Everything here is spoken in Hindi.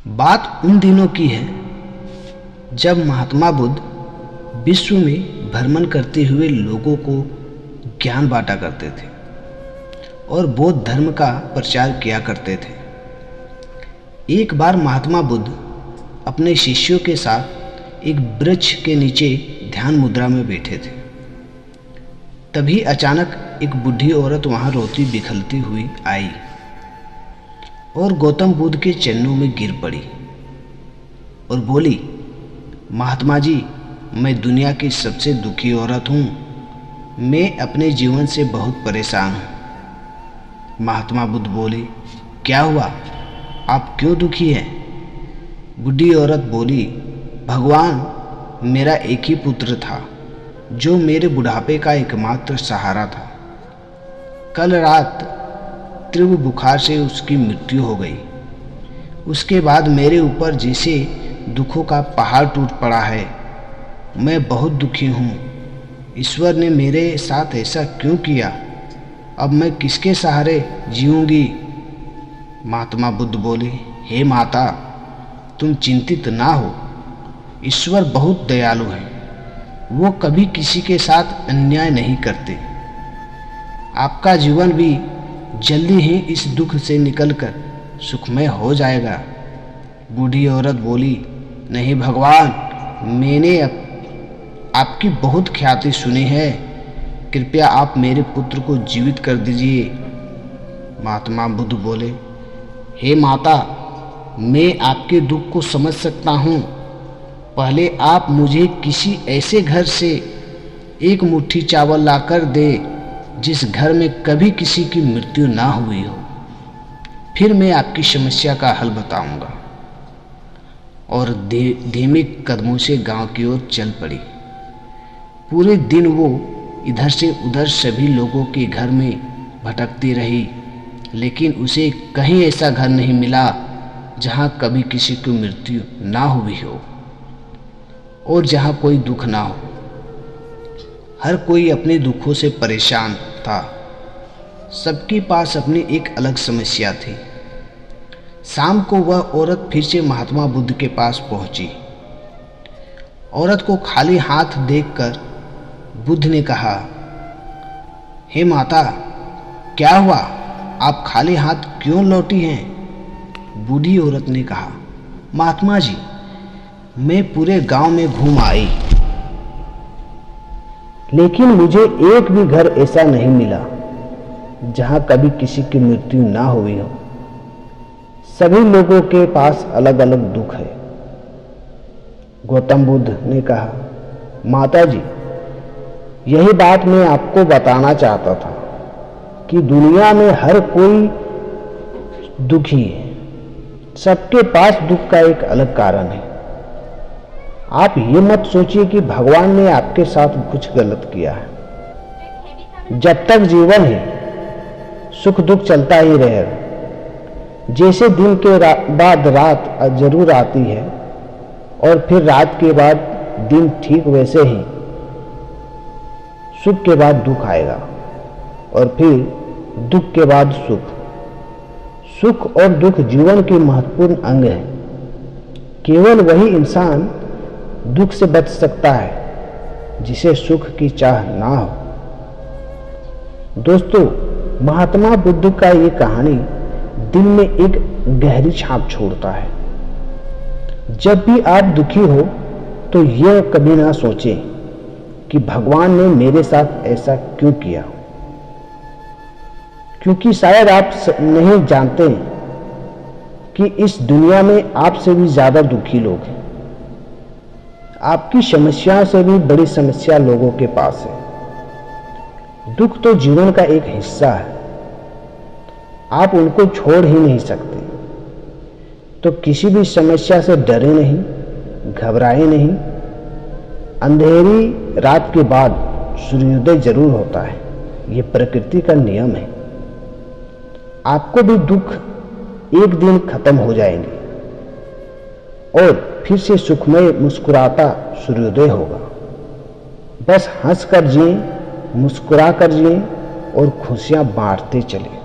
बात उन दिनों की है जब महात्मा बुद्ध विश्व में भ्रमण करते हुए लोगों को ज्ञान बांटा करते थे और बौद्ध धर्म का प्रचार किया करते थे। एक बार महात्मा बुद्ध अपने शिष्यों के साथ एक वृक्ष के नीचे ध्यान मुद्रा में बैठे थे। तभी अचानक एक बूढ़ी औरत वहां रोती बिखरती हुई आई और गौतम बुद्ध के चरणों में गिर पड़ी और बोली, महात्मा जी, मैं दुनिया की सबसे दुखी औरत हूँ। मैं अपने जीवन से बहुत परेशान हूँ। महात्मा बुद्ध बोली, क्या हुआ? आप क्यों दुखी हैं? बूढ़ी औरत बोली, भगवान, मेरा एक ही पुत्र था जो मेरे बुढ़ापे का एकमात्र सहारा था। कल रात तीव्र बुखार से उसकी मृत्यु हो गई। उसके बाद मेरे ऊपर जैसे दुखों का पहाड़ टूट पड़ा है। मैं बहुत दुखी हूँ। ईश्वर ने मेरे साथ ऐसा क्यों किया? अब मैं किसके सहारे जीऊँगी? महात्मा बुद्ध बोले, हे माता, तुम चिंतित ना हो। ईश्वर बहुत दयालु है। वो कभी किसी के साथ अन्याय नहीं करते। आपका जीवन भी जल्दी ही इस दुख से निकलकर सुखमय हो जाएगा। बूढ़ी औरत बोली, नहीं भगवान, मैंने आपकी बहुत ख्याति सुनी है। कृपया आप मेरे पुत्र को जीवित कर दीजिए। महात्मा बुद्ध बोले, हे माता, मैं आपके दुख को समझ सकता हूँ। पहले आप मुझे किसी ऐसे घर से एक मुट्ठी चावल लाकर दे जिस घर में कभी किसी की मृत्यु ना हुई हो। फिर मैं आपकी समस्या का हल बताऊंगा। और धीमे कदमों से गांव की ओर चल पड़ी। पूरे दिन वो इधर से उधर सभी लोगों के घर में भटकती रही, लेकिन उसे कहीं ऐसा घर नहीं मिला जहां कभी किसी की मृत्यु ना हुई हो और जहां कोई दुख ना हो। हर कोई अपने दुखों से परेशान था। सबके पास अपनी एक अलग समस्या थी। शाम को वह औरत फिर से महात्मा बुद्ध के पास पहुंची। औरत को खाली हाथ देखकर बुद्ध ने कहा, हे माता, क्या हुआ? आप खाली हाथ क्यों लौटी हैं? बूढ़ी औरत ने कहा, महात्मा जी, मैं पूरे गांव में घूम आई, लेकिन मुझे एक भी घर ऐसा नहीं मिला जहां कभी किसी की मृत्यु ना हुई हो। सभी लोगों के पास अलग अलग दुख है। गौतम बुद्ध ने कहा, माता जी, यही बात मैं आपको बताना चाहता था कि दुनिया में हर कोई दुखी है। सबके पास दुख का एक अलग कारण है। आप ये मत सोचिए कि भगवान ने आपके साथ कुछ गलत किया है। जब तक जीवन है, सुख दुख चलता ही रहेगा। जैसे दिन के बाद रात जरूर आती है और फिर रात के बाद दिन, ठीक वैसे ही सुख के बाद दुख आएगा और फिर दुख के बाद सुख। सुख और दुख जीवन के महत्वपूर्ण अंग हैं। केवल वही इंसान दुख से बच सकता है जिसे सुख की चाह ना हो। दोस्तों, महात्मा बुद्ध का ये कहानी दिल में एक गहरी छाप छोड़ता है। जब भी आप दुखी हो तो यह कभी ना सोचें कि भगवान ने मेरे साथ ऐसा क्यों किया, क्योंकि शायद आप नहीं जानते कि इस दुनिया में आपसे भी ज्यादा दुखी लोग हैं। आपकी समस्याओं से भी बड़ी समस्या लोगों के पास है। दुख तो जीवन का एक हिस्सा है। आप उनको छोड़ ही नहीं सकते। तो किसी भी समस्या से डरे नहीं, घबराए नहीं। अंधेरी रात के बाद सूर्योदय जरूर होता है। ये प्रकृति का नियम है। आपको भी दुख एक दिन खत्म हो जाएंगे और फिर से सुखमय मुस्कुराता सूर्योदय होगा। बस हंस कर जिए, मुस्कुरा कर जिए और खुशियां बांटते चले।